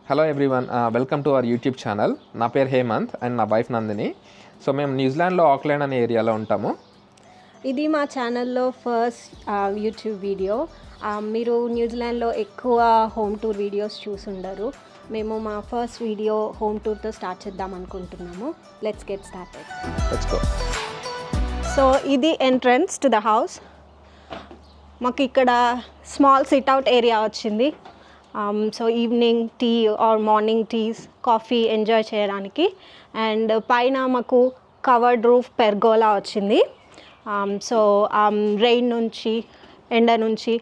Hello everyone, welcome to our YouTube channel. నా పేరు Hemant and నా వైఫ్ నందిని. సో మేము న్యూజిలాండ్లో ఆక్లాండ్ అనే ఏరియాలో ఉంటాము. ఇది మా ఛానల్లో ఫస్ట్ యూట్యూబ్ వీడియో. మీరు న్యూజిలాండ్లో ఎక్కువ హోమ్ టూర్ వీడియోస్ చూసుండరు. మేము మా ఫస్ట్ వీడియో హోమ్ టూర్తో స్టార్ట్ చేద్దాం అనుకుంటున్నాము. Let's get started. Let's go. So ఇది ఎంట్రన్స్ టు ద హౌస్. మాకు ఇక్కడ స్మాల్ సిట్అవుట్ ఏరియా వచ్చింది. So evening tea or morning teas, coffee enjoy చేయడానికి. అండ్ పైన మాకు కవర్డ్ రూఫ్ పెర్గోలా వచ్చింది. సో రెయిన్ నుంచి, ఎండ నుంచి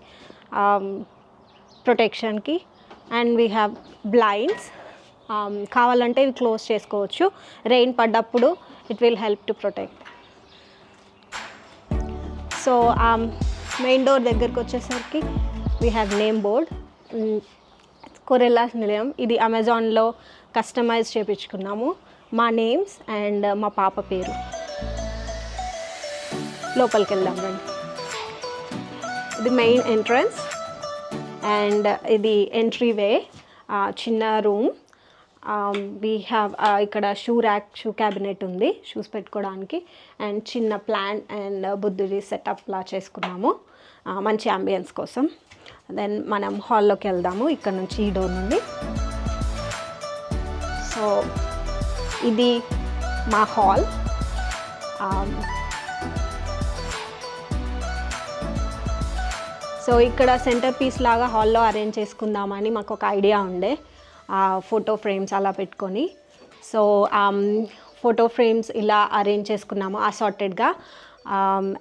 ప్రొటెక్షన్కి. And we have blinds. కావాలంటే ఇవి క్లోజ్ చేసుకోవచ్చు. రెయిన్ పడ్డప్పుడు it will help to protect. So main door దగ్గరకు వచ్చేసరికి వీ హ్యావ్ నేమ్ బోర్డ్, కొరెల్లాస్ నిలయం. ఇది అమెజాన్లో కస్టమైజ్ చేయించుకున్నాము. మా నేమ్స్ అండ్ మా పాప పేరు. లోపలికి వెళ్దాం రండి. ఇది మెయిన్ ఎంట్రన్స్ అండ్ ఇది ఎంట్రీ వే. చిన్న రూమ్. వీ హ్యావ్ ఇక్కడ షూ ర్యాక్, షూ క్యాబినెట్ ఉంది షూస్ పెట్టుకోవడానికి. అండ్ చిన్న ప్లాంట్ అండ్ బుద్ధుడి సెటప్ లా చేసుకున్నాము మంచి అంబియన్స్ కోసం. దెన్ మనం హాల్లోకి వెళ్దాము ఇక్కడ నుంచి, ఈ డోర్ నుండి. సో ఇది మా హాల్. సో ఇక్కడ సెంటర్ పీస్ లాగా హాల్లో అరేంజ్ చేసుకుందామని మాకు ఒక ఐడియా ఉండే, ఫోటో ఫ్రేమ్స్ అలా పెట్టుకొని. సో ఫోటో ఫ్రేమ్స్ ఇలా అరేంజ్ చేసుకున్నాము అసార్టెడ్గా.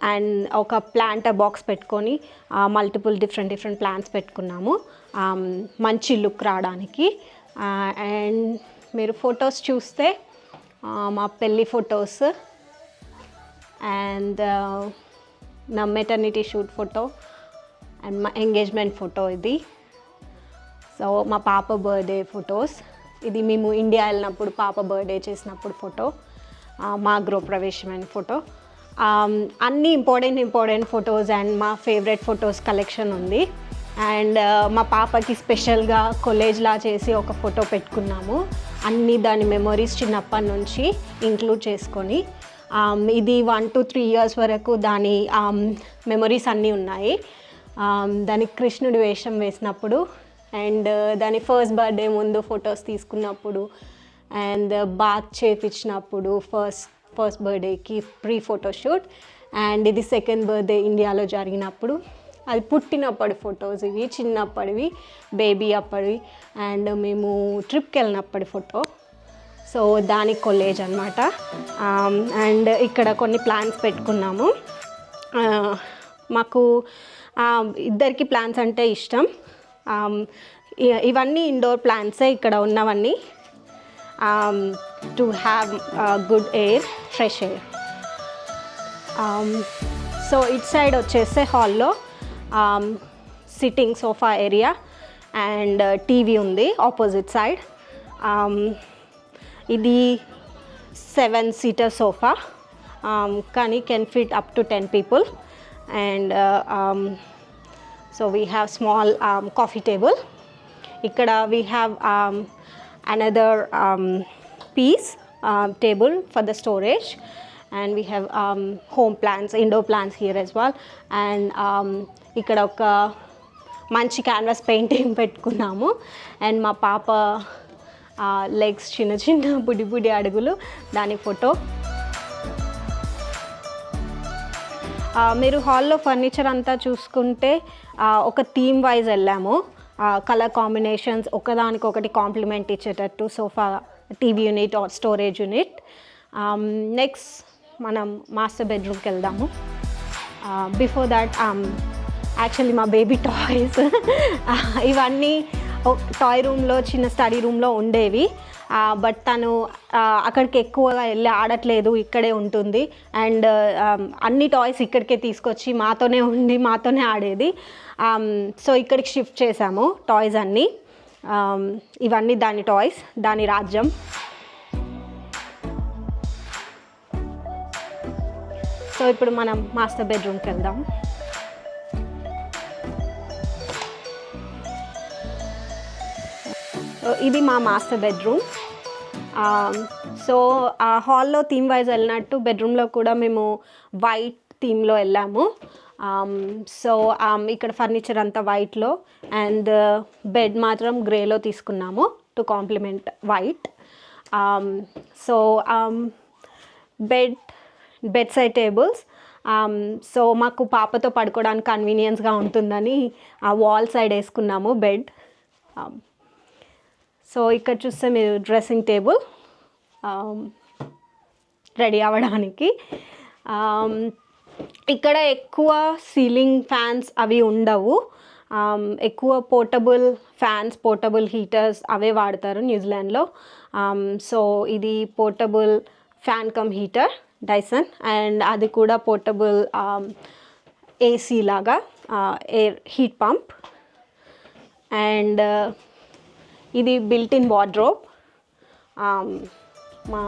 అండ్ ఒక ప్లాంట్ బాక్స్ పెట్టుకొని మల్టిపుల్ డిఫరెంట్ ప్లాంట్స్ పెట్టుకున్నాము మంచి లుక్ రావడానికి. అండ్ మీరు ఫొటోస్ చూస్తే మా పెళ్ళి ఫొటోస్ అండ్ నా మెటర్నిటీ షూట్ ఫోటో అండ్ మా ఎంగేజ్మెంట్ ఫోటో ఇది. సో మా పాప బర్త్డే ఫొటోస్. ఇది మేము ఇండియా వెళ్ళినప్పుడు పాప బర్త్డే చేసినప్పుడు ఫోటో. మా గృహప్రవేశమైన ఫోటో. అన్ని ఇంపార్టెంట్ ఫొటోస్ అండ్ మా ఫేవరెట్ ఫొటోస్ కలెక్షన్ ఉంది. అండ్ మా పాపకి స్పెషల్గా కొలేజ్లా చేసి ఒక ఫోటో పెట్టుకున్నాము. అన్ని దాని మెమొరీస్ చిన్నప్పటి నుంచి ఇంక్లూడ్ చేసుకొని. ఇది 1 to 3 years వరకు దాని మెమొరీస్ అన్నీ ఉన్నాయి. దానికి కృష్ణుడి వేషం వేసినప్పుడు అండ్ దాని ఫస్ట్ బర్త్డే ముందు ఫొటోస్ తీసుకున్నప్పుడు అండ్ బాత్ చేపించినప్పుడు ఫస్ట్ బర్త్డేకి ప్రీ ఫోటోషూట్. అండ్ ఇది సెకండ్ బర్త్డే ఇండియాలో జరిగినప్పుడు, అది పుట్టినప్పటి ఫొటోస్ ఇవి, చిన్నప్పటివి, బేబీ అప్పటివి. అండ్ మేము ట్రిప్కి వెళ్ళినప్పటి ఫోటో. సో దాని కొలేజ్ అనమాట. అండ్ ఇక్కడ కొన్ని ప్లాంట్స్ పెట్టుకున్నాము. మాకు ఇద్దరికి ప్లాంట్స్ అంటే ఇష్టం. ఇవన్నీ ఇండోర్ ప్లాంట్సే ఇక్కడ ఉన్నవన్నీ. To have good air, fresh air. So it side వచ్చేస్తే హాల్లో sitting sofa area and TV ఉంది ఆపోజిట్ సైడ్. ఇది 7-seater సోఫా, కానీ can fit up to 10 people. And so we have small coffee table. ఇక్కడ we have another piece table for the storage. And we have home plants, indoor plants here as well. And ఇక్కడ ఒక మంచి canvas painting పెట్టుకున్నాము. And మా పాప legs చిన్న బుడి అడుగులు, దాని ఫోటో. మీరు హాల్లో ఫర్నిచర్ అంతా చూసుకుంటే ఒక థీమ్ వైజ్ వెళ్ళాము. కలర్ కాంబినేషన్స్ ఒకదానికొకటి కాంప్లిమెంట్ ఇచ్చేటట్టు sofa, TV unit or storage unit. Next మనం మాస్టర్ బెడ్రూమ్కి వెళ్దాము. బిఫోర్ దాట్ యాక్చువల్లీ మా బేబీ టాయ్స్ ఇవన్నీ టాయ్ రూమ్లో, చిన్న స్టడీ రూమ్లో ఉండేవి. బట్ తను అక్కడికి ఎక్కువగా వెళ్ళి ఆడట్లేదు, ఇక్కడే ఉంటుంది. అండ్ అన్ని టాయ్స్ ఇక్కడికే తీసుకొచ్చి మాతోనే ఉండి మాతోనే ఆడేది. సో ఇక్కడికి షిఫ్ట్ చేసాము టాయ్స్ అన్నీ. ఇవన్నీ దాని టాయ్స్, దాని రాజ్యం. సో ఇప్పుడు మనం మాస్టర్ బెడ్రూమ్కి వెళ్దాం. ఇది మా మాస్టర్ బెడ్రూమ్. సో ఆ హాల్లో థీమ్ వైజ్ వెళ్ళినట్టు బెడ్రూమ్లో కూడా మేము వైట్ థీమ్లో వెళ్ళాము. సో ఇక్కడ ఫర్నిచర్ అంతా వైట్లో అండ్ బెడ్ మాత్రం గ్రేలో తీసుకున్నాము to complement white. So bed side tables. So మాకు పాపతో పడుకోవడానికి కన్వీనియన్స్గా ఉంటుందని ఆ వాల్ సైడ్ వేసుకున్నాము బెడ్. సో ఇక్కడ చూస్తే మీరు డ్రెస్సింగ్ టేబుల్ రెడీ అవ్వడానికి. ఇక్కడ ఎక్కువ సీలింగ్ ఫ్యాన్స్ అవి ఉండవు, ఎక్కువ పోర్టబుల్ ఫ్యాన్స్, పోర్టబుల్ హీటర్స్ అవే వాడతారు న్యూజిలాండ్లో. సో ఇది portable fan come heater Dyson, and అది కూడా పోర్టబుల్ ఏసీ లాగా ఎయిర్ హీట్ పంప్. అండ్ ఇది బిల్ట్ ఇన్ వార్డ్రోబ్, మా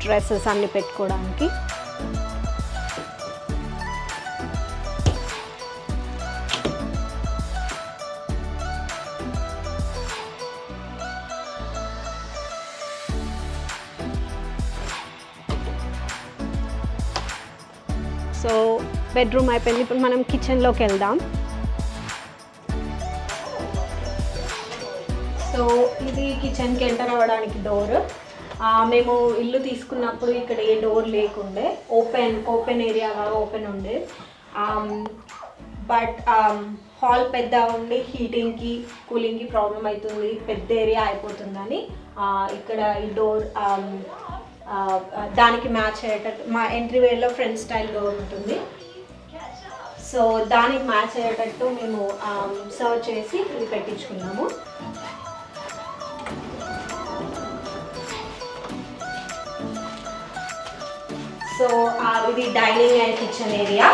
డ్రెస్సెస్ అన్నీ పెట్టుకోవడానికి. సో బెడ్రూమ్ అయిపోయింది, ఇప్పుడు మనం కిచెన్లోకి వెళ్దాం. సో ఇది కిచెన్కి ఎంటర్ అవ్వడానికి డోర్. మేము ఇల్లు తీసుకున్నప్పుడు ఇక్కడ ఏ డోర్ లేకుండే, ఓపెన్ ఏరియాగా ఓపెన్ ఉండే. బట్ హాల్ పెద్ద ఉండి హీటింగ్కి కూలింగ్కి ప్రాబ్లం అవుతుంది, పెద్ద ఏరియా అయిపోతుందని ఇక్కడ ఈ డోర్ దానికి మ్యాచ్ అయ్యేటట్టు, మా ఎంట్రీ వేలో ఫ్రంట్ స్టైల్ డోర్ ఉంటుంది. సో దానికి మ్యాచ్ అయ్యేటట్టు మేము సర్వ్ చేసి ఇది పెట్టించుకున్నాము. సో ఇది డైనింగ్ అండ్ కిచెన్ ఏరియా.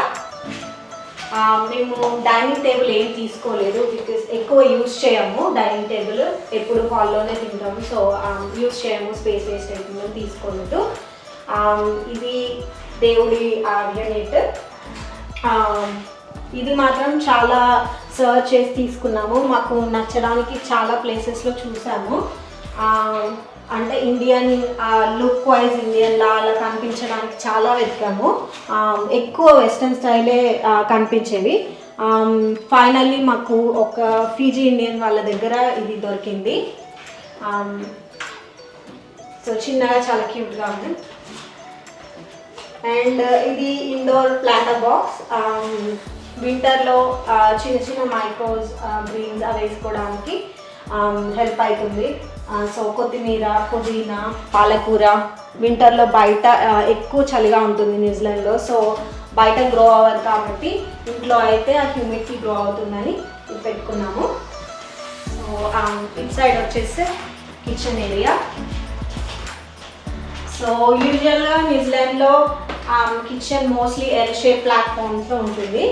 మేము డైనింగ్ టేబుల్ ఏం తీసుకోలేదు, బికాస్ ఎక్కువ యూజ్ చేయము డైనింగ్ టేబుల్, ఎప్పుడు హాల్లోనే తింటాము. సో యూజ్ చేయము, స్పేస్ వేస్ట్ అవుతుందని తీసుకోలేదు. ఇది దేవుడి యూనిట్. ఇది మాత్రం చాలా సర్చ్ చేసి తీసుకున్నాము, మాకు నచ్చడానికి చాలా ప్లేసెస్లో చూసాము. అంటే ఇండియన్ లుక్ వైజ్ ఇండియన్లా అలా కనిపించడానికి చాలా వెతికాము, ఎక్కువ వెస్ట్రన్ స్టైలే కనిపించేవి. ఫైనల్లీ మాకు ఒక ఫీజీ ఇండియన్ వాళ్ళ దగ్గర ఇది దొరికింది. సో చిన్నగా చాలా క్యూట్గా ఉంది. అండ్ ఇది ఇండోర్ ప్లాంటర్ బాక్స్. వింటర్లో చిన్న చిన్న మైక్రోస్, గ్రీన్స్ అవి వేసుకోవడానికి హెల్ప్ అవుతుంది. సో కొత్తిమీర, పుదీనా, పాలకూర వింటర్లో బయట ఎక్కువ చలిగా ఉంటుంది న్యూజిలాండ్లో, సో బయట గ్రో అవ్వదు కాబట్టి ఇంట్లో అయితే ఆ హ్యూమిడిటీ గ్రో అవుతుందని ఇది పెట్టుకున్నాము. సో ఇట్ సైడ్ వచ్చేసి కిచెన్ ఏరియా. సో యూజువల్గా న్యూజిలాండ్లో కిచెన్ మోస్ట్లీ ఎల్ షేప్ ప్లాట్ఫామ్స్లో ఉంటుంది.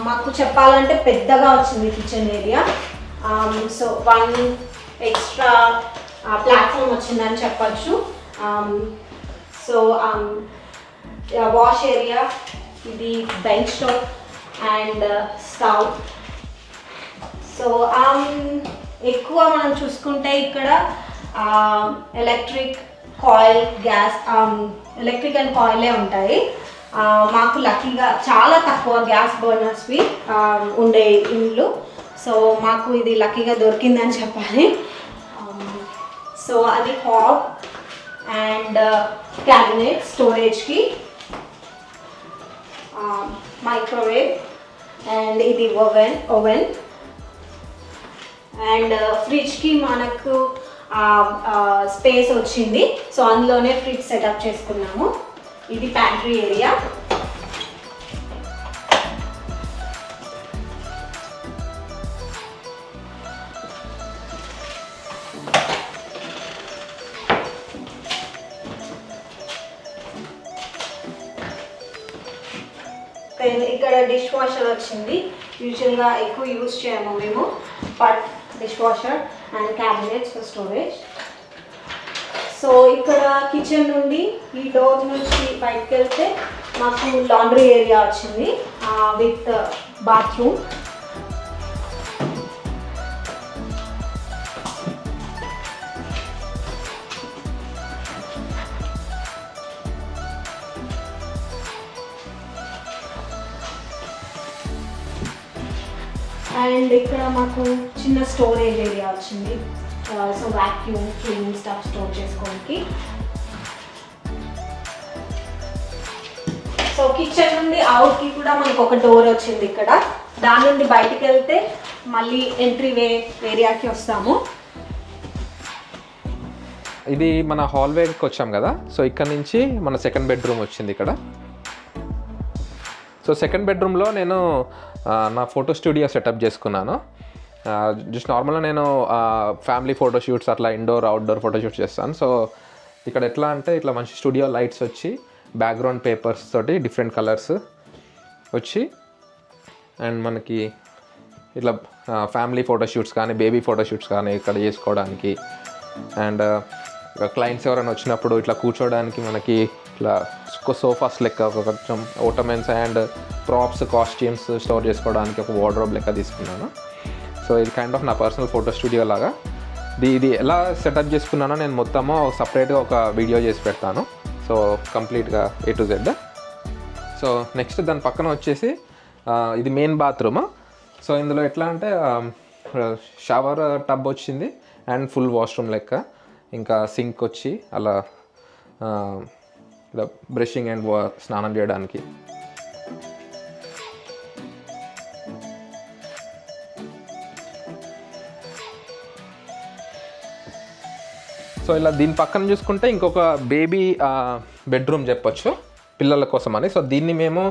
మాకు చెప్పాలంటే పెద్దగా వచ్చింది kitchen area. So 1 extra platform వచ్చిందని చెప్పచ్చు. సో వాష్ ఏరియా, ఇది bench top and stove. So ఎక్కువ మనం చూసుకుంటే ఇక్కడ electric, coil, gas, electric and కాయిలే ఉంటాయి. మాకు లక్కీగా చాలా తక్కువ గ్యాస్ బర్నర్స్వి ఉండే ఇండ్లు, సో మాకు ఇది లక్కీగా దొరికిందని చెప్పాలి. సో అది హాబ్ అండ్ క్యాబినెట్ స్టోరేజ్కి, మైక్రోవేవ్ అండ్ ఇది ఓవెన్ అండ్ ఫ్రిడ్జ్కి మనకు స్పేస్ వచ్చింది, సో అందులోనే ఫ్రిడ్జ్ సెటప్ చేసుకున్నాము. ఇది ప్యాంట్రీ ఏరియా. ఇక్కడ డిష్ వాషర్ వచ్చింది, యూజువల్గా ఎక్కువ యూజ్ చేయము మేము, but dishwasher and cabinets for storage. So ఇక్కడ కిచెన్ నుండి ఈ డోర్ నుంచి బయటకు వెళ్తే మాకు లాండ్రీ ఏరియా వచ్చింది విత్ బాత్రూమ్. అండ్ ఇక్కడ మాకు చిన్న స్టోరేజ్ ఏరియా వచ్చింది. So vacuum cleaning stuff store చేసుకోవడానికి. సో కిచెన్ నుండి అవుట్కి కూడా మనకు ఒక డోర్ వచ్చింది ఇక్కడ. దాని నుండి బయటికి వెళ్తే మళ్ళీ ఎంట్రీవే ఏరియాకి వస్తాము. ఇది మన హాల్వేకి వచ్చాం కదా. సో ఇక్కడ నుంచి మన సెకండ్ బెడ్రూమ్ వచ్చింది ఇక్కడ. సో సెకండ్ బెడ్రూమ్లో నేను నా ఫోటో స్టూడియో సెటప్ చేసుకున్నాను. జస్ట్ నార్మల్గా నేను ఫ్యామిలీ ఫోటోషూట్స్ అట్లా ఇండోర్ అవుట్డోర్ ఫోటోషూట్స్ చేస్తాను. సో ఇక్కడ ఎట్లా అంటే ఇట్లా మంచి స్టూడియో లైట్స్ వచ్చి బ్యాక్గ్రౌండ్ పేపర్స్ తోటి డిఫరెంట్ కలర్స్ వచ్చి అండ్ మనకి ఇట్లా ఫ్యామిలీ ఫోటోషూట్స్ కానీ బేబీ ఫోటోషూట్స్ కానీ ఇక్కడ చేసుకోవడానికి అండ్ క్లయింట్స్ ఎవరైనా వచ్చినప్పుడు ఇట్లా కూర్చోవడానికి మనకి ఇట్లా సోఫాస్ లెక్క కొంచెం ఓటమెన్స్ అండ్ ప్రాప్స్ కాస్ట్యూమ్స్ స్టోర్ చేసుకోవడానికి ఒక వార్డ్రోబ్ లెక్క తీసుకున్నాను. సో ఇది కైండ్ ఆఫ్ నా పర్సనల్ ఫోటో స్టూడియో లాగా. ఇది ఎలా సెటప్ చేసుకున్నానో నేను మొత్తము సపరేట్గా ఒక వీడియో చేసి పెడతాను. సో కంప్లీట్గా A to Z. So next దాని పక్కన వచ్చేసి ఇది మెయిన్ బాత్రూమ్. సో ఇందులో ఎట్లా అంటే షవర్ టబ్ వచ్చింది అండ్ ఫుల్ వాష్రూమ్ లెక్క, ఇంకా సింక్ వచ్చి అలా ఇలా బ్రషింగ్ అండ్ స్నానం చేయడానికి. సో ఇలా దీని పక్కన చూసుకుంటే ఇంకొక బేబీ బెడ్రూమ్ చెప్పొచ్చు పిల్లల కోసం అని. సో దీన్ని మేము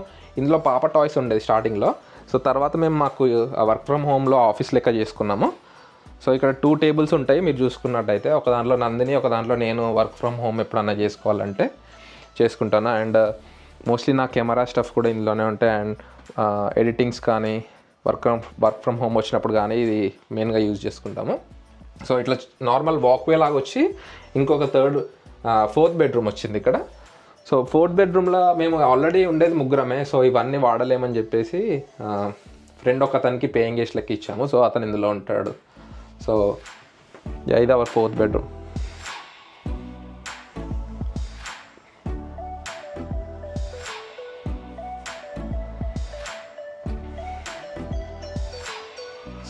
ఇందులో పాప టాయ్స్ ఉండేది స్టార్టింగ్లో. సో తర్వాత మేము మాకు వర్క్ ఫ్రమ్ హోమ్లో ఆఫీస్ లెక్క చేసుకున్నాము. సో ఇక్కడ 2 టేబుల్స్ ఉంటాయి మీరు చూసుకున్నట్టయితే. ఒక దాంట్లో నందిని, ఒక దాంట్లో నేను వర్క్ ఫ్రమ్ హోమ్ ఎప్పుడన్నా చేసుకోవాలంటే చేసుకుంటాను. అండ్ మోస్ట్లీ నా కెమెరా స్టఫ్ కూడా ఇందులోనే ఉంటాయి. అండ్ ఎడిటింగ్స్ కానీ వర్క్ ఫ్రమ్ హోమ్ వచ్చినప్పుడు కానీ ఇది మెయిన్గా యూజ్ చేసుకుంటాము. సో ఇట్లా నార్మల్ వాక్వే లాగా వచ్చి ఇంకొక ఫోర్త్ బెడ్రూమ్ వచ్చింది ఇక్కడ. సో ఫోర్త్ బెడ్రూమ్లో మేము ఆల్రెడీ ఉండేది ముగ్గురమే. సో ఇవన్నీ వాడలేమని చెప్పేసి ఫ్రెండ్ ఒక అతనికి పేయింగ్ గెస్ట్ లెక్క ఇచ్చాము. సో అతను ఇందులో ఉంటాడు. సో ఇది అవర్ ఫోర్త్ బెడ్రూమ్.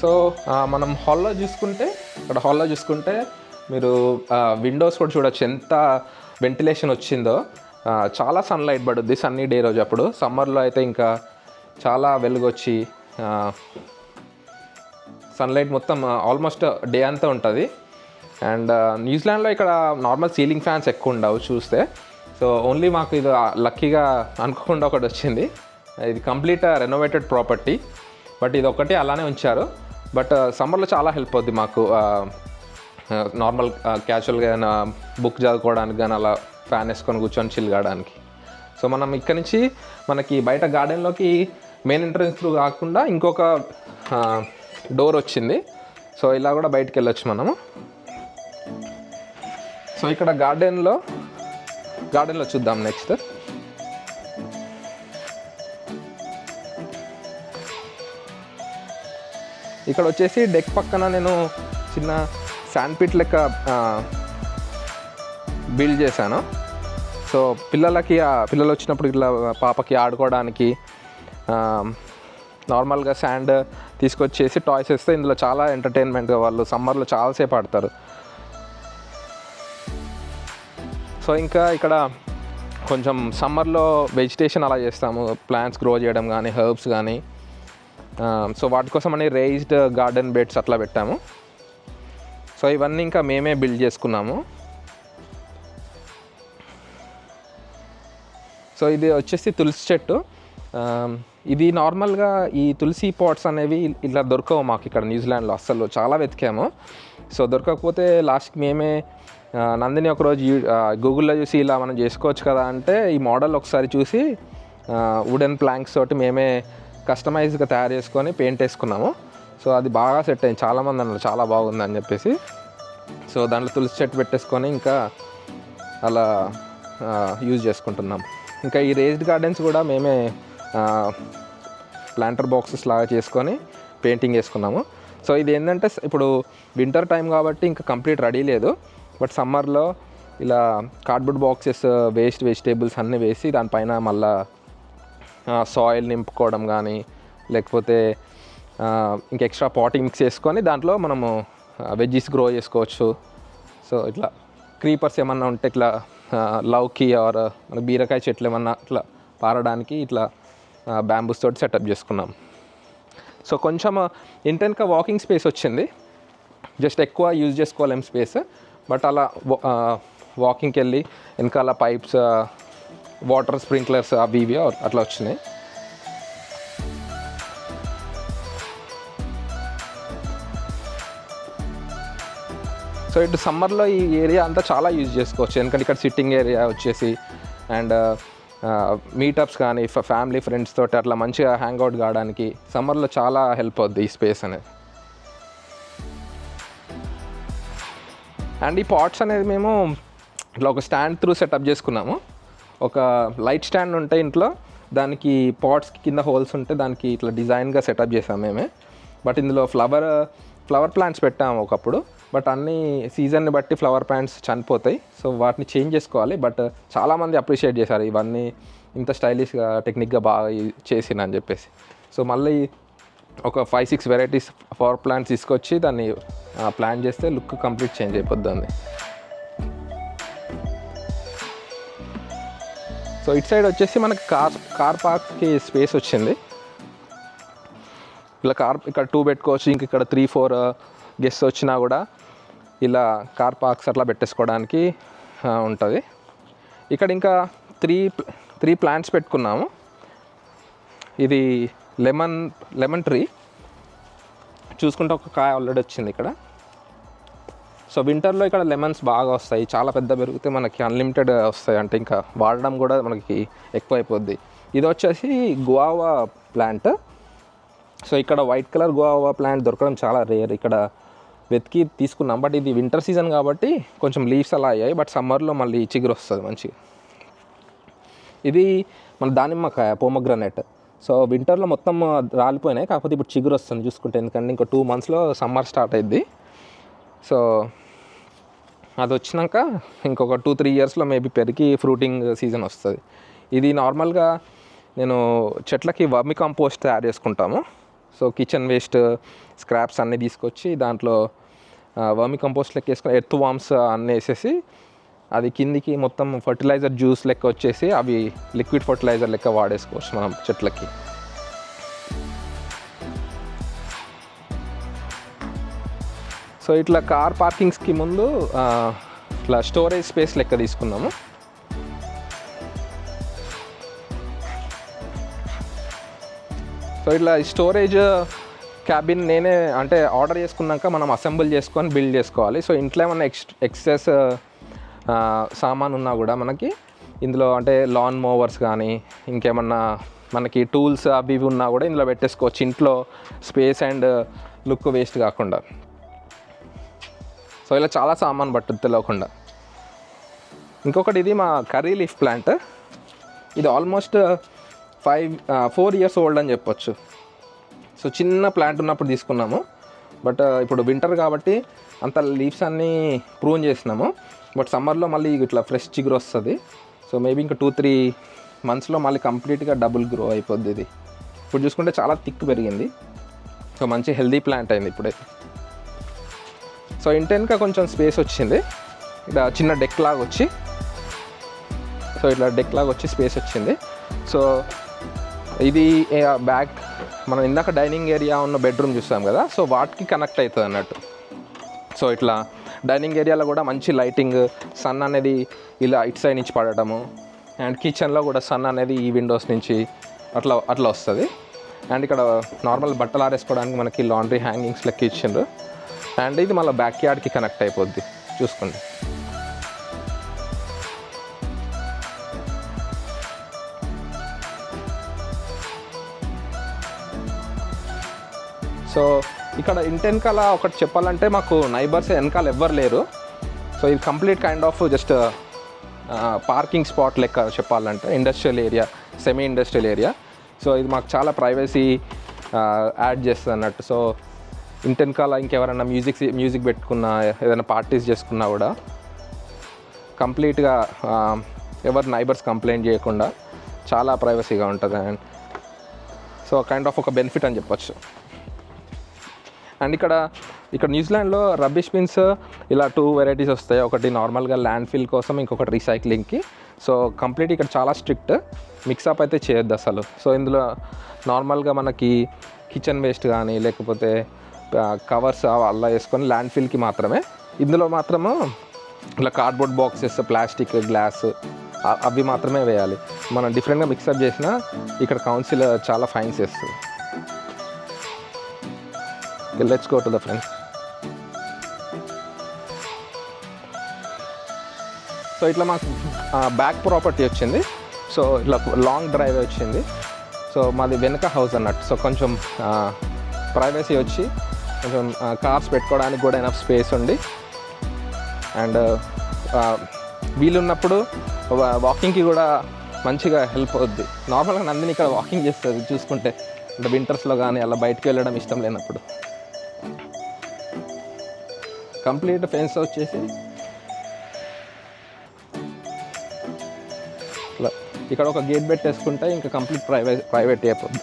సో మనం హాల్లో చూసుకుంటే మీరు విండోస్ కూడా చూడొచ్చు ఎంత వెంటిలేషన్ వచ్చిందో. చాలా సన్లైట్ పడుద్ది సన్నీ డే రోజు. అప్పుడు సమ్మర్లో అయితే ఇంకా చాలా వెలుగు వచ్చి సన్లైట్ మొత్తం ఆల్మోస్ట్ డే అంతా ఉంటుంది. అండ్ న్యూజిలాండ్లో ఇక్కడ నార్మల్ సీలింగ్ ఫ్యాన్స్ ఎక్కువ ఉండవు చూస్తే. సో ఓన్లీ మాకు ఇది లక్కీగా అనుకోకుండా ఒకటి వచ్చింది. ఇది కంప్లీట్ రెనోవేటెడ్ ప్రాపర్టీ, బట్ ఇది ఒకటి అలానే ఉంచారు. బట్ సమ్మర్లో చాలా హెల్ప్ అవుద్ది మాకు నార్మల్ క్యాజువల్గా ఏదైనా బుక్ చదువుకోవడానికి కానీ అలా ఫ్యాన్ వేసుకొని కూర్చొని చిల్ కావడానికి. సో మనం ఇక్కడ నుంచి మనకి బయట గార్డెన్లోకి మెయిన్ ఎంట్రన్స్ త్రూ కాకుండా ఇంకొక డోర్ వచ్చింది. సో ఇలా కూడా బయటికి వెళ్ళొచ్చు మనము. సో ఇక్కడ గార్డెన్లో చూద్దాం నెక్స్ట్. ఇక్కడ వచ్చేసి డెక్ పక్కన నేను చిన్న శాండ్ పిట్ లెక్క బిల్డ్ చేశాను. సో పిల్లలు వచ్చినప్పుడు ఇట్లా పాపకి ఆడుకోవడానికి నార్మల్గా శాండ్ తీసుకొచ్చేసి టాయ్స్ వేస్తే ఇందులో చాలా ఎంటర్టైన్మెంట్గా వాళ్ళు సమ్మర్లో చాలాసేపు ఆడతారు. సో ఇంకా ఇక్కడ కొంచెం సమ్మర్లో వెజిటేషన్ అలా చేస్తాము, ప్లాంట్స్ గ్రో చేయడం కానీ హెర్బ్స్ కానీ. సో వాటి కోసం అని రేజ్డ్ గార్డెన్ బెడ్స్ అట్లా పెట్టాము. సో ఇవన్నీ ఇంకా మేమే బిల్డ్ చేసుకున్నాము. సో ఇది వచ్చేసి తులసి చెట్టు. ఇది నార్మల్గా ఈ తులసి పాట్స్ అనేవి ఇలా దొరకవు మాకు ఇక్కడ న్యూజిలాండ్లో. అస్సలు చాలా వెతికాము. సో దొరకకపోతే లాస్ట్కి మేమే నందిని ఒకరోజు గూగుల్లో చూసి ఇలా మనం చేసుకోవచ్చు కదా అంటే ఈ మోడల్ ఒకసారి చూసి వుడెన్ ప్లాంక్స్ తోటి మేమే కస్టమైజ్గా తయారు చేసుకొని పెయింట్ వేసుకున్నాము. సో అది బాగా సెట్ అయింది. చాలామంది అన్నారు చాలా బాగుంది అని చెప్పేసి. సో దాంట్లో తులసి చెట్టు పెట్టేసుకొని ఇంకా అలా యూజ్ చేసుకుంటున్నాం. ఇంకా ఈ రేజ్డ్ గార్డెన్స్ కూడా మేమే ప్లాంటర్ బాక్సెస్ లాగా చేసుకొని పెయింటింగ్ వేసుకున్నాము. సో ఇది ఏంటంటే ఇప్పుడు వింటర్ టైం కాబట్టి ఇంకా కంప్లీట్ రెడీ లేదు. బట్ సమ్మర్లో ఇలా కార్డ్బోర్డ్ బాక్సెస్ వేస్ట్ వెజిటేబుల్స్ అన్నీ వేసి దానిపైన మళ్ళా సాయిల్ నింపుకోవడం కానీ లేకపోతే ఇంకా ఎక్స్ట్రా పాటింగ్ మిక్స్ చేసుకొని దాంట్లో మనము వెజ్జీస్ గ్రో చేసుకోవచ్చు. సో ఇట్లా క్రీపర్స్ ఏమన్నా ఉంటే ఇట్లా లౌకి ఆర్ మన బీరకాయ చెట్లు ఏమన్నా ఇట్లా పారడానికి ఇట్లా బ్యాంబూస్ తోటి సెటప్ చేసుకున్నాం. సో కొంచెం ఇంటెన్కా వాకింగ్ స్పేస్ వచ్చింది, జస్ట్ ఎక్కువ యూజ్ చేసుకోలేం స్పేస్, బట్ అలా వాకింగ్కి వెళ్ళి వెనకాల పైప్స్ వాటర్ స్ప్రింక్లర్స్ అవి ఇవి అట్లా వచ్చినాయి. సో ఇటు సమ్మర్లో ఈ ఏరియా అంతా చాలా యూజ్ చేసుకోవచ్చు, ఎందుకంటే ఇక్కడ సిట్టింగ్ ఏరియా వచ్చేసి అండ్ మీటప్స్ కానీ ఫ్యామిలీ ఫ్రెండ్స్ తోటి అట్లా మంచిగా హ్యాంగ్ అవుట్ కావడానికి సమ్మర్లో చాలా హెల్ప్ అవుద్ది ఈ స్పేస్ అనేది. అండ్ ఈ పాట్స్ అనేది మేము ఇట్లా ఒక స్టాండ్ త్రూ సెటప్ చేసుకున్నాము. ఒక లైట్ స్టాండ్ ఉంటే ఇంట్లో దానికి పాట్స్కి కింద హోల్స్ ఉంటే దానికి ఇట్లా డిజైన్గా సెటప్ చేసాము మేమే. బట్ ఇందులో ఫ్లవర్ ప్లాంట్స్ పెట్టాము ఒకప్పుడు, బట్ అన్ని సీజన్ని బట్టి ఫ్లవర్ ప్లాంట్స్ చనిపోతాయి, సో వాటిని చేంజ్ చేసుకోవాలి. బట్ చాలామంది అప్రిషియేట్ చేశారు ఇవన్నీ ఇంత స్టైలిష్గా టెక్నిక్గా బాగా చేసిన అని చెప్పేసి. సో మళ్ళీ ఒక 5-6 వెరైటీస్ ఫ్లవర్ ప్లాంట్స్ తీసుకొచ్చి దాన్ని ప్లాన్ చేస్తే లుక్ కంప్లీట్ చేంజ్ అయిపోద్ది. సో ఇటు సైడ్ వచ్చేసి మనకి కార్ పార్క్కి స్పేస్ వచ్చింది. ఇలా ఇక్కడ 2 పెట్టుకోవచ్చు, ఇంక ఇక్కడ 3-4 గెస్ట్స్ వచ్చినా కూడా ఇలా కార్ పార్క్స్ అట్లా పెట్టేసుకోవడానికి ఉంటుంది. ఇక్కడ ఇంకా 3 ప్లాంట్స్ పెట్టుకున్నాము. ఇది లెమన్ ట్రీ చూసుకుంటే ఒక కాయ ఆల్రెడీ వచ్చింది ఇక్కడ. సో వింటర్లో ఇక్కడ లెమన్స్ బాగా వస్తాయి, చాలా పెద్ద పెరిగితే మనకి అన్లిమిటెడ్ వస్తాయి, అంటే ఇంకా వాడడం కూడా మనకి ఎక్కువ అయిపోద్ది. ఇది వచ్చేసి గువావా ప్లాంట్. సో ఇక్కడ వైట్ కలర్ గువావా ప్లాంట్ దొరకడం చాలా రేర్, ఇక్కడ వెతికి తీసుకున్నాం. బట్ ఇది వింటర్ సీజన్ కాబట్టి కొంచెం లీవ్స్ అలా అయ్యాయి, బట్ సమ్మర్లో మళ్ళీ చిగురు వస్తుంది మంచిగా. ఇది మన దానిమ్మకాయ పోమగ్రనేట్. సో వింటర్లో మొత్తం రాలిపోయినాయి, కాకపోతే ఇప్పుడు చిగురు వస్తుంది చూసుకుంటే, ఎందుకంటే ఇంకో 2 monthsలో సమ్మర్ స్టార్ట్ అయ్యిద్ది. సో అది వచ్చినాక ఇంకొక 2-3 yearsలో మేబీ పెరిగి ఫ్రూటింగ్ సీజన్ వస్తుంది. ఇది నార్మల్గా నేను చెట్లకి వర్మి కంపోస్ట్ తయారు చేసుకుంటాము. సో కిచెన్ వేస్ట్ స్క్రాప్స్ అన్నీ తీసుకొచ్చి దాంట్లో వర్మి కంపోస్ట్ లెక్క వేసుకొని ఎర్త్ వామ్స్ అన్నీ వేసేసి అది కిందికి మొత్తం ఫర్టిలైజర్ జ్యూస్ లెక్క వచ్చేసి అవి లిక్విడ్ ఫర్టిలైజర్ లెక్క వాడేసుకోవచ్చు మనం చెట్లకి. సో ఇట్లా కార్ పార్కింగ్స్కి ముందు ఇట్లా స్టోరేజ్ స్పేస్ లెక్క తీసుకున్నాము. సో ఇట్లా స్టోరేజ్ క్యాబిన్ నేనే అంటే ఆర్డర్ చేసుకున్నాక మనం అసెంబుల్ చేసుకొని బిల్డ్ చేసుకోవాలి. సో ఇంట్లో ఏమన్నా ఎక్సెస్ సామాన్ ఉన్నా కూడా మనకి ఇందులో అంటే లాన్ మోవర్స్ కానీ ఇంకేమన్నా మనకి టూల్స్ అవి ఇవి ఉన్నా కూడా ఇందులో పెట్టేసుకోవచ్చు, ఇంట్లో స్పేస్ అండ్ లుక్ వేస్ట్ కాకుండా. సో ఇలా చాలా సామాన్ పట్టుద్ది తెలియకుండా. ఇంకొకటి ఇది మా కర్రీ లీఫ్ ప్లాంట్. ఇది ఆల్మోస్ట్ 4 years ఓల్డ్ అని చెప్పొచ్చు. సో చిన్న ప్లాంట్ ఉన్నప్పుడు తీసుకున్నాము, బట్ ఇప్పుడు వింటర్ కాబట్టి అంత లీవ్స్ అన్నీ ప్రూన్ చేసినాము. బట్ సమ్మర్లో మళ్ళీ ఇట్లా ఫ్రెష్ చిగురు వస్తుంది. సో మేబీ ఇంకా 2-3 monthsలో మళ్ళీ కంప్లీట్గా డబుల్ గ్రో అయిపోద్ది. ఇది ఇప్పుడు చూసుకుంటే చాలా థిక్ పెరిగింది. సో మంచి హెల్దీ ప్లాంట్ అయింది ఇప్పుడైతే. సో ఇంటెన్కా కొంచెం స్పేస్ వచ్చింది, ఇక్కడ చిన్న డెక్ లాగా వచ్చి, సో ఇట్లా డెక్ లాగా వచ్చి స్పేస్ వచ్చింది. సో ఇది బ్యాక్ మనం ఇందాక డైనింగ్ ఏరియా ఉన్న బెడ్రూమ్ చూస్తాం కదా, సో వాటికి కనెక్ట్ అవుతుంది అన్నట్టు. సో ఇట్లా డైనింగ్ ఏరియాలో కూడా మంచి లైటింగ్, సన్ అనేది ఇలా ఇటు సైడ్ నుంచి పడటము, అండ్ కిచెన్లో కూడా సన్ అనేది ఈ విండోస్ నుంచి అట్లా వస్తుంది. అండ్ ఇక్కడ నార్మల్ బట్టలు ఆరేసుకోవడానికి మనకి లాండ్రీ హ్యాంగింగ్స్ లెక్క ఇచ్చిండ్రు. అండ్ ఇది మళ్ళీ బ్యాక్ యార్డ్కి కనెక్ట్ అయిపోద్ది చూసుకోండి. సో ఇక్కడ ఇంటెనకాల ఒకటి చెప్పాలంటే మాకు నైబర్స్ వెనకాల ఎవ్వరు లేరు. సో ఇది complete kind of just parking spot లెక్క చెప్పాలంటే, industrial area, semi industrial area. So ఇది మాకు చాలా ప్రైవసీ యాడ్ చేస్తుంది అన్నట్టు. సో ఇంటెనకాల ఇంకెవరైనా మ్యూజిక్ పెట్టుకున్నా, ఏదైనా పార్టీస్ చేసుకున్నా కూడా కంప్లీట్గా ఎవరు నైబర్స్ కంప్లైంట్ చేయకుండా చాలా ప్రైవసీగా ఉంటుంది. అండ్ సో కైండ్ ఆఫ్ ఒక బెనిఫిట్ అని చెప్పొచ్చు. అండ్ ఇక్కడ న్యూజిలాండ్లో రబ్బిష్ బిన్స్ ఇలా 2 వెరైటీస్ వస్తాయి. ఒకటి నార్మల్గా ల్యాండ్ ఫిల్ కోసం, ఇంకొకటి రీసైక్లింగ్కి. సో కంప్లీట్ ఇక్కడ చాలా స్ట్రిక్ట్, మిక్సప్ అయితే చేయొద్దు అసలు. సో ఇందులో నార్మల్గా మనకి కిచెన్ వేస్ట్ కానీ లేకపోతే కవర్స్ అలా వేసుకొని ల్యాండ్ ఫిల్కి మాత్రమే. ఇందులో మాత్రము ఇలా కార్డ్బోర్డ్ బాక్సెస్, ప్లాస్టిక్, గ్లాస్ అవి మాత్రమే వేయాలి. మనం డిఫరెంట్గా మిక్సప్ చేసినా ఇక్కడ కౌన్సిల్ చాలా ఫైన్స్ వేస్తుంది. Let's go to the friends. So ఇట్లా మాకు బ్యాక్ ప్రాపర్టీ వచ్చింది. సో ఇట్లా లాంగ్ డ్రైవ్ వచ్చింది. సో మాది వెనుక హౌస్ అన్నట్టు. సో కొంచెం ప్రైవసీ వచ్చి కొంచెం కార్స్ పెట్టుకోవడానికి కూడా ఎనఫ్ స్పేస్ ఉండి, అండ్ వీలున్నప్పుడు వాకింగ్కి కూడా మంచిగా హెల్ప్ అవుద్ది. నార్మల్గా నందిని ఇక్కడ వాకింగ్ చేస్తుంది చూసుకుంటే, అంటే వింటర్స్లో కానీ అలా బయటకు వెళ్ళడం ఇష్టం లేనప్పుడు. కంప్లీట్ ఫెన్స్ వచ్చేసి ఇక్కడ ఒక గేట్ పెట్టేసుకుంటే ఇంకా కంప్లీట్ ప్రైవేట్ అయిపోద్ది.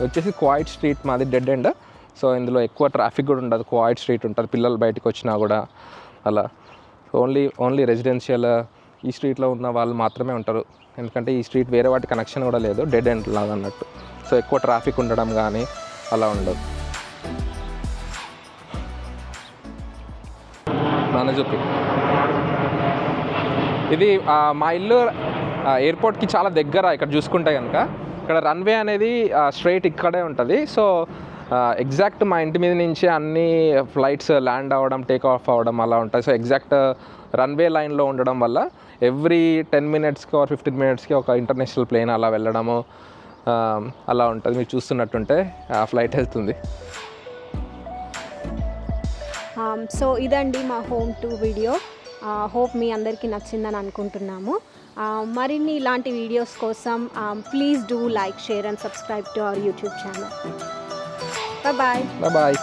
వచ్చేసి క్వైట్ స్ట్రీట్ మాది, డెడ్ ఎండ్. సో ఇందులో ఎక్కువ ట్రాఫిక్ కూడా ఉండదు, క్వైట్ స్ట్రీట్ ఉంటుంది. పిల్లలు బయటకు వచ్చినా కూడా అలా ఓన్లీ రెసిడెన్షియల్ ఈ స్ట్రీట్లో ఉన్న వాళ్ళు మాత్రమే ఉంటారు. ఎందుకంటే ఈ స్ట్రీట్ వేరే వాటి కనెక్షన్ కూడా లేదు, డెడ్ ఎండ్ లాగా అన్నట్టు. సో ఎక్కువ ట్రాఫిక్ ఉండడం కానీ అలా ఉండదు. నాన్న చెప్పి ఇది మా ఇల్లు ఎయిర్పోర్ట్కి చాలా దగ్గర. ఇక్కడ చూసుకుంటే కనుక ఇక్కడ రన్వే అనేది స్ట్రైట్ ఇక్కడే ఉంటుంది. సో ఎగ్జాక్ట్ మా ఇంటి మీద నుంచి అన్ని ఫ్లైట్స్ ల్యాండ్ అవ్వడం, టేక్ ఆఫ్ అవ్వడం అలా ఉంటాయి. సో ఎగ్జాక్ట్ రన్వే లైన్లో ఉండడం వల్ల ఎవ్రీ 10 minutesకి ఆర్ 15 minutesకి ఒక ఇంటర్నేషనల్ ప్లేన్ అలా వెళ్ళడము అలా ఉంటుంది. మీరు చూస్తున్నట్టుంటే ఆ ఫ్లైట్ వెళ్తుంది. సో ఇదండి మా హోమ్ టూర్ వీడియో. హోప్ మీ అందరికీ నచ్చిందని అనుకుంటున్నాము. మరిన్ని ఇలాంటి వీడియోస్ కోసం please do like, share and subscribe to our YouTube channel. Bye.